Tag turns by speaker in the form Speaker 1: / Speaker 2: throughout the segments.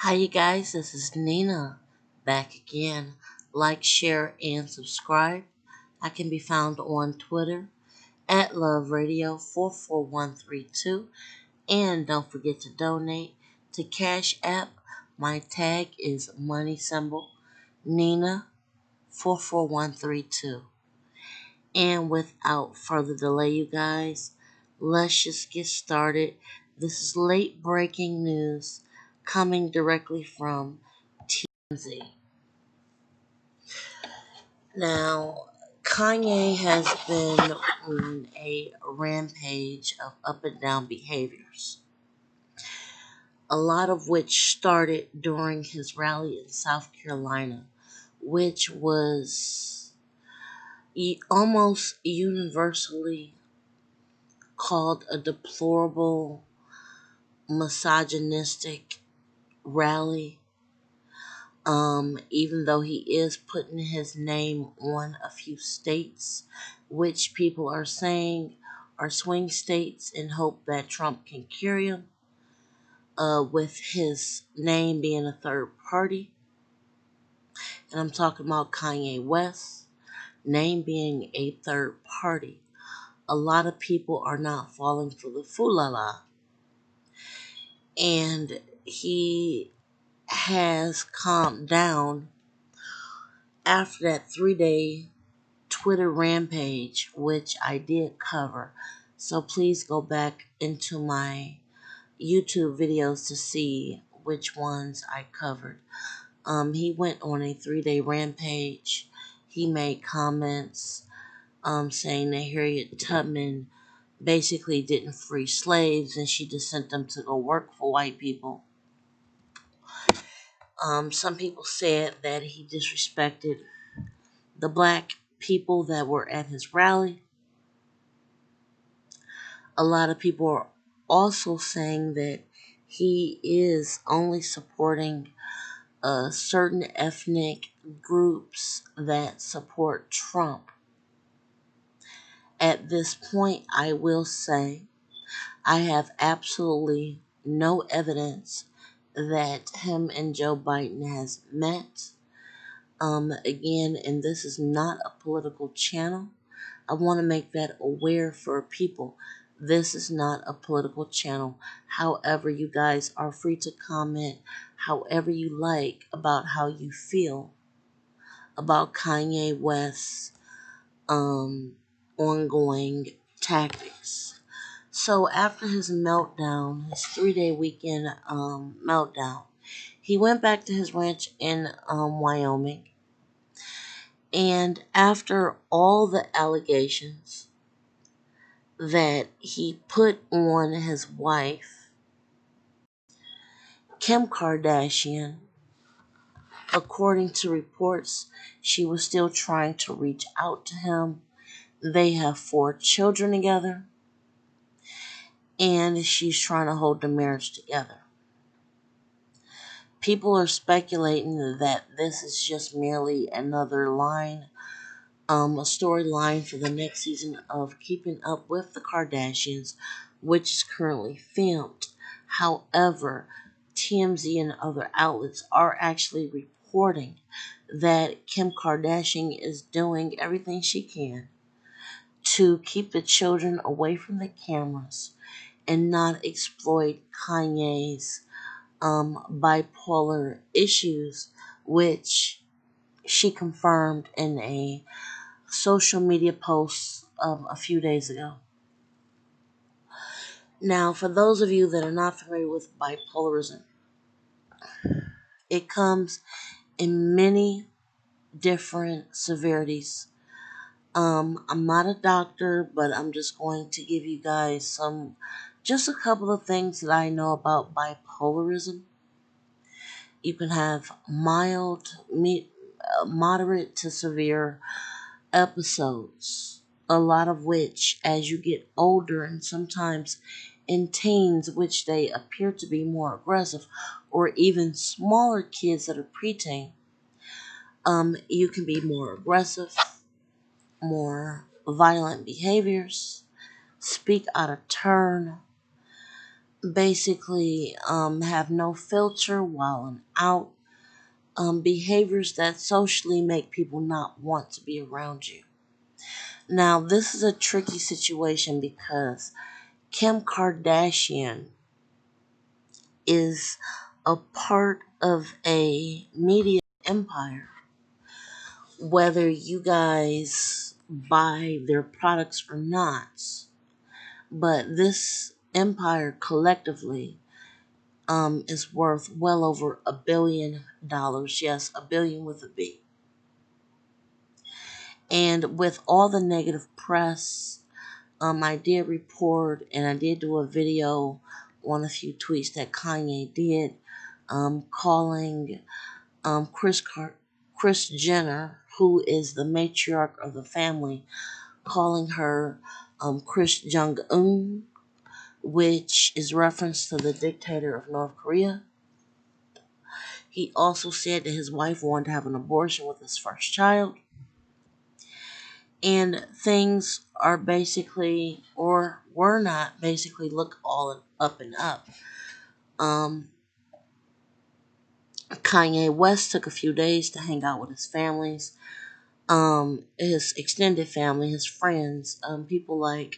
Speaker 1: Hi, you guys. This is Nina back again. Like, share, and subscribe. I can be found on Twitter at Love Radio 44132. And don't forget to donate to Cash App. My tag is money symbol Nina 44132. And without further delay, you guys, let's just get started. This is late breaking news coming directly from TMZ. Now, Kanye has been on a rampage of up and down behaviors, a lot of which started during his rally in South Carolina, which was almost universally called a deplorable, misogynistic rally. Even though he is putting his name on a few states, which people are saying are swing states, in hope that Trump can carry him, with his name being a third party. And I'm talking about Kanye West, name being a third party. A lot of people are not falling for the foolala. And he has calmed down after that 3-day Twitter rampage, which I did cover. So please go back into my YouTube videos to see which ones I covered. He went on a 3-day rampage. He made comments saying that Harriet Tubman basically didn't free slaves and she just sent them to go work for white people. Some people said that he disrespected the black people that were at his rally. A lot of people are also saying that he is only supporting certain ethnic groups that support Trump. At this point, I will say I have absolutely no evidence that him and Joe Biden has met. Again, and this is not a political channel. I want to make that aware for people. This is not a political channel. However, you guys are free to comment however you like about how you feel about Kanye West's ongoing tactics. So after his meltdown, his 3-day weekend meltdown, he went back to his ranch in Wyoming. And after all the allegations that he put on his wife, Kim Kardashian, according to reports, she was still trying to reach out to him. They have 4 children together, and she's trying to hold the marriage together. People are speculating that this is just merely another line, a storyline for the next season of Keeping Up with the Kardashians, which is currently filmed. However, TMZ and other outlets are actually reporting that Kim Kardashian is doing everything she can to keep the children away from the cameras and not exploit Kanye's bipolar issues, which she confirmed in a social media post a few days ago. Now, for those of you that are not familiar with bipolarism, it comes in many different severities. I'm not a doctor, but I'm just going to give you guys just a couple of things that I know about bipolarism. You can have mild, moderate to severe episodes, a lot of which, as you get older and sometimes in teens, which they appear to be more aggressive, or even smaller kids that are preteen, you can be more aggressive, more violent behaviors, speak out of turn, basically have no filter while I'm out, behaviors that socially make people not want to be around you. Now, this is a tricky situation because Kim Kardashian is a part of a media empire. Whether you guys buy their products or not, but this empire collectively is worth well over $1 billion. Yes, a billion with a B. And with all the negative press, I did report and I did do a video on a few tweets that Kanye did, calling Kris Jenner, who is the matriarch of the family, calling her Kris Jong Un, which is reference to the dictator of North Korea. He also said that his wife wanted to have an abortion with his first child. And things are basically, or were not basically, look all up and up. Um, Kanye West took a few days to hang out with his families, his extended family, his friends, people like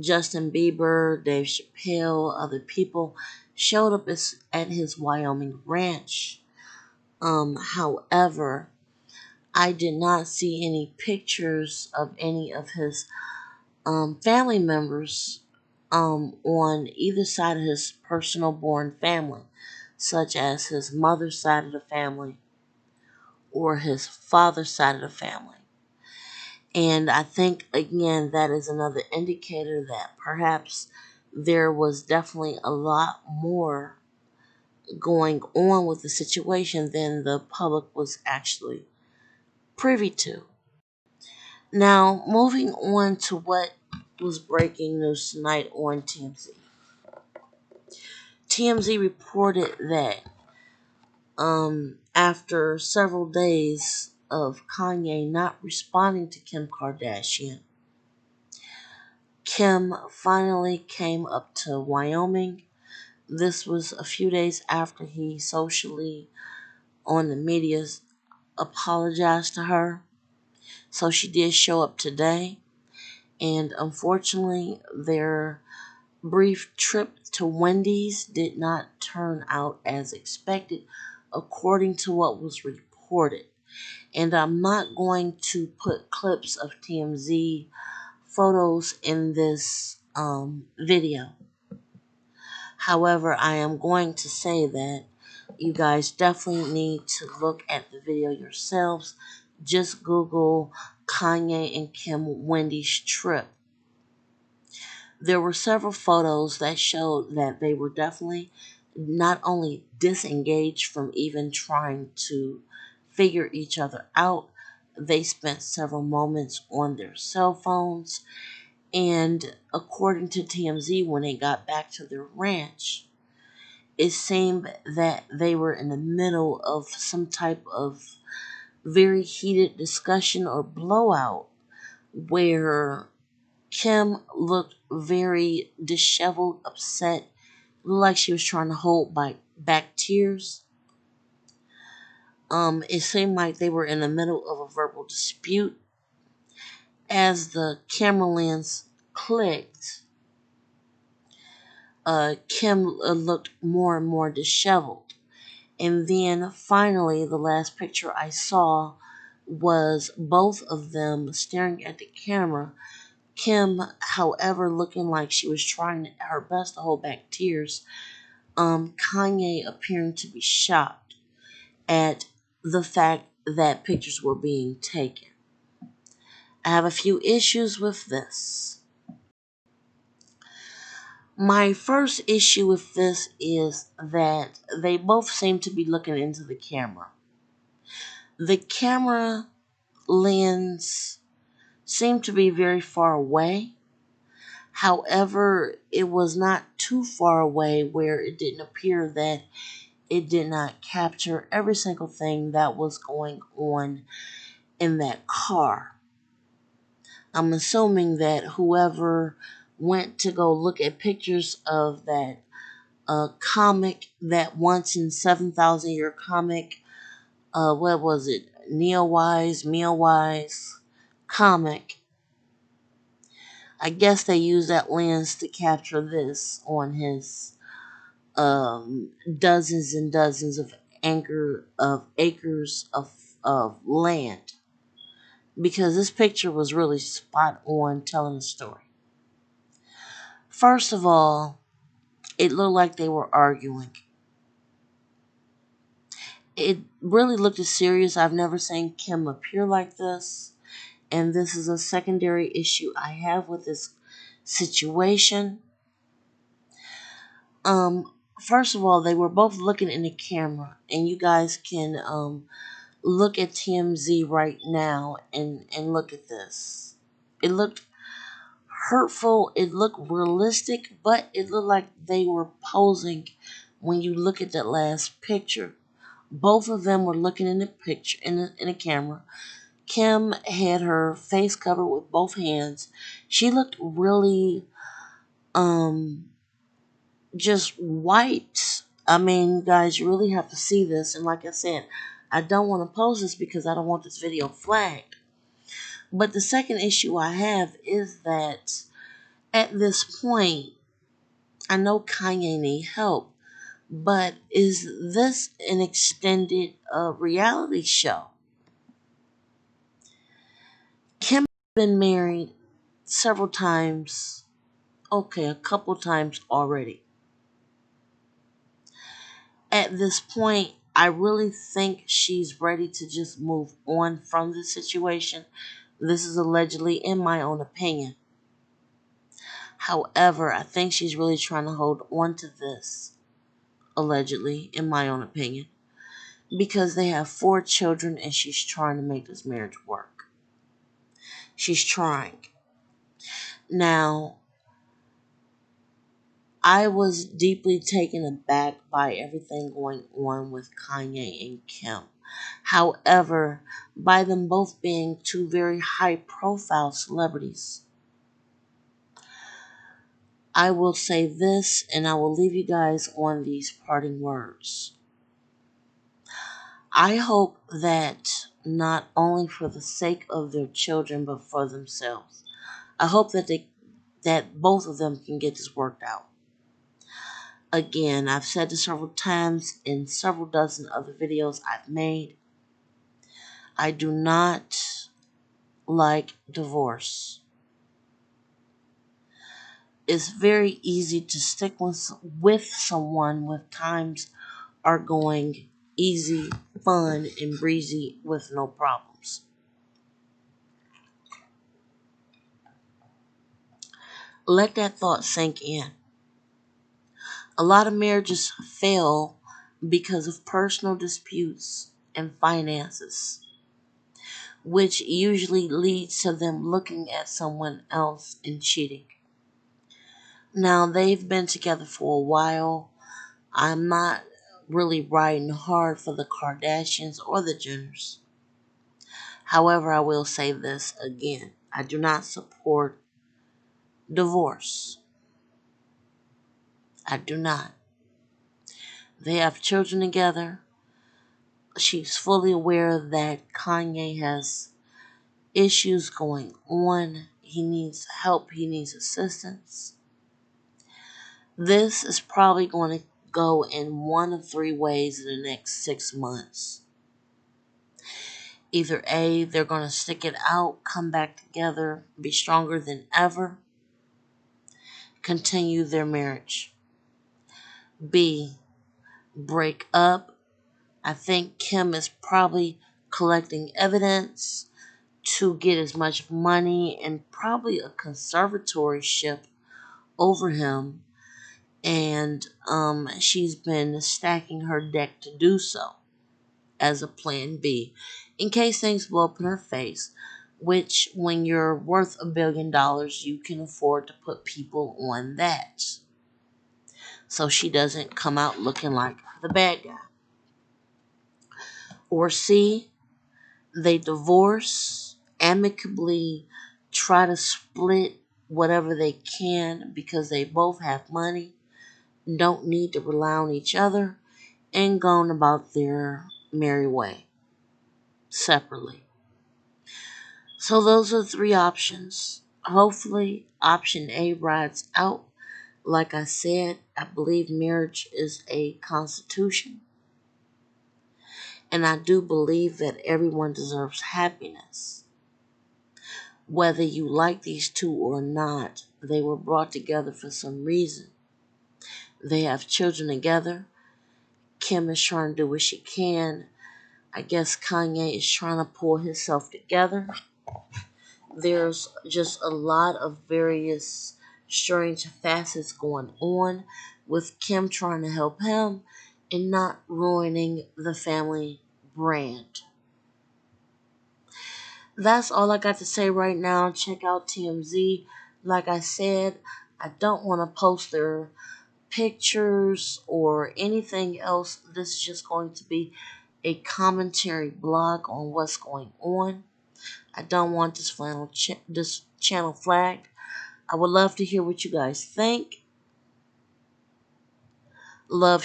Speaker 1: Justin Bieber, Dave Chappelle, other people showed up at his Wyoming ranch. However, I did not see any pictures of any of his family members on either side of his personal born family, such as his mother's side of the family or his father's side of the family. And I think, again, that is another indicator that perhaps there was definitely a lot more going on with the situation than the public was actually privy to. Now, moving on to what was breaking news tonight on TMZ. TMZ reported that after several days of Kanye not responding to Kim Kardashian, Kim finally came up to Wyoming. This was a few days after he socially on the media apologized to her. So she did show up today. And unfortunately, their brief trip to Wendy's did not turn out as expected, according to what was reported. And I'm not going to put clips of TMZ photos in this video. However, I am going to say that you guys definitely need to look at the video yourselves. Just Google Kanye and Kim Wendy's trip. There were several photos that showed that they were definitely not only disengaged from even trying to figure each other out, they spent several moments on their cell phones. And according to TMZ, when they got back to their ranch, it seemed that they were in the middle of some type of very heated discussion or blowout where Kim looked very disheveled, upset, looked like she was trying to hold back tears. It seemed like they were in the middle of a verbal dispute. As the camera lens clicked, Kim looked more and more disheveled. And then finally, the last picture I saw was both of them staring at the camera. Kim, however, looking like she was trying her best to hold back tears. Kanye appearing to be shocked at the fact that pictures were being taken. I have a few issues with this. My first issue with this is that they both seem to be looking into the camera. The camera lens seemed to be very far away. However, it was not too far away where it didn't appear that it did not capture every single thing that was going on in that car. I'm assuming that whoever went to go look at pictures of that a comic that once in 7,000 year comic, what was it? Meowise comic. I guess they used that lens to capture this on his dozens and dozens of acres of land, because this picture was really spot on telling the story. First of all, it looked like they were arguing. It really looked as serious. I've never seen Kim appear like this. And this is a secondary issue I have with this situation. First of all, they were both looking in the camera, and you guys can look at TMZ right now and look at this. It looked hurtful, it looked realistic, but it looked like they were posing when you look at that last picture. Both of them were looking in the picture in the camera. Kim had her face covered with both hands. She looked really just white. I mean, you guys really have to see this. And like I said, I don't want to post this because I don't want this video flagged. But the second issue I have is that at this point, I know Kanye needs help, but is this an extended reality show? Kim has been married several times. Okay, a couple times already. At this point, I really think she's ready to just move on from the situation. This is allegedly in my own opinion. However, I think she's really trying to hold on to this, allegedly, in my own opinion, because they have 4 children and she's trying to make this marriage work. She's trying. Now, I was deeply taken aback by everything going on with Kanye and Kim. However, by them both being 2 very high profile celebrities, I will say this and I will leave you guys on these parting words. I hope that not only for the sake of their children but for themselves, I hope that both of them can get this worked out. Again, I've said this several times in several dozen other videos I've made. I do not like divorce. It's very easy to stick with someone when times are going easy, fun, and breezy with no problems. Let that thought sink in. A lot of marriages fail because of personal disputes and finances, which usually leads to them looking at someone else and cheating. Now, they've been together for a while. I'm not really riding hard for the Kardashians or the Jenners. However, I will say this again. I do not support divorce. I do not. They have children together. She's fully aware that Kanye has issues going on. He needs help. He needs assistance. This is probably going to go in one of 3 ways in the next 6 months. Either A, they're going to stick it out, come back together, be stronger than ever, continue their marriage. B, break up. I think Kim is probably collecting evidence to get as much money and probably a conservatorship over him. And she's been stacking her deck to do so as a plan B in case things blow up in her face, which when you're worth $1 billion, you can afford to put people on that. So she doesn't come out looking like the bad guy. Or C, they divorce, amicably try to split whatever they can because they both have money don't need to rely on each other and going about their merry way separately. So those are the three options. Hopefully, option A rides out. Like I said, I believe marriage is a constitution, and I do believe that everyone deserves happiness. Whether you like these two or not, they were brought together for some reason. They have children together. Kim is trying to do what she can. I guess Kanye is trying to pull himself together. There's just a lot of various strange facets going on with Kim trying to help him and not ruining the family brand. That's all I got to say right now. Check out TMZ. Like I said, I don't want to post their pictures or anything else. This is just going to be a commentary blog on what's going on. I don't want this channel flagged. I would love to hear what you guys think. Love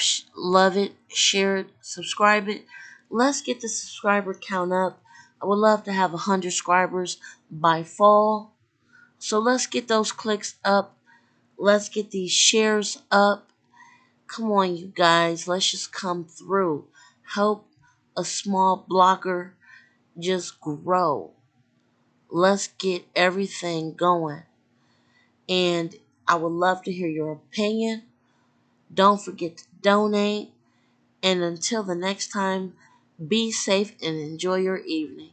Speaker 1: it, share it, subscribe it. Let's get the subscriber count up. I would love to have 100 subscribers by fall. So let's get those clicks up. Let's get these shares up. Come on, you guys. Let's just come through. Help a small blogger just grow. Let's get everything going. And I would love to hear your opinion. Don't forget to donate. And until the next time, be safe and enjoy your evening.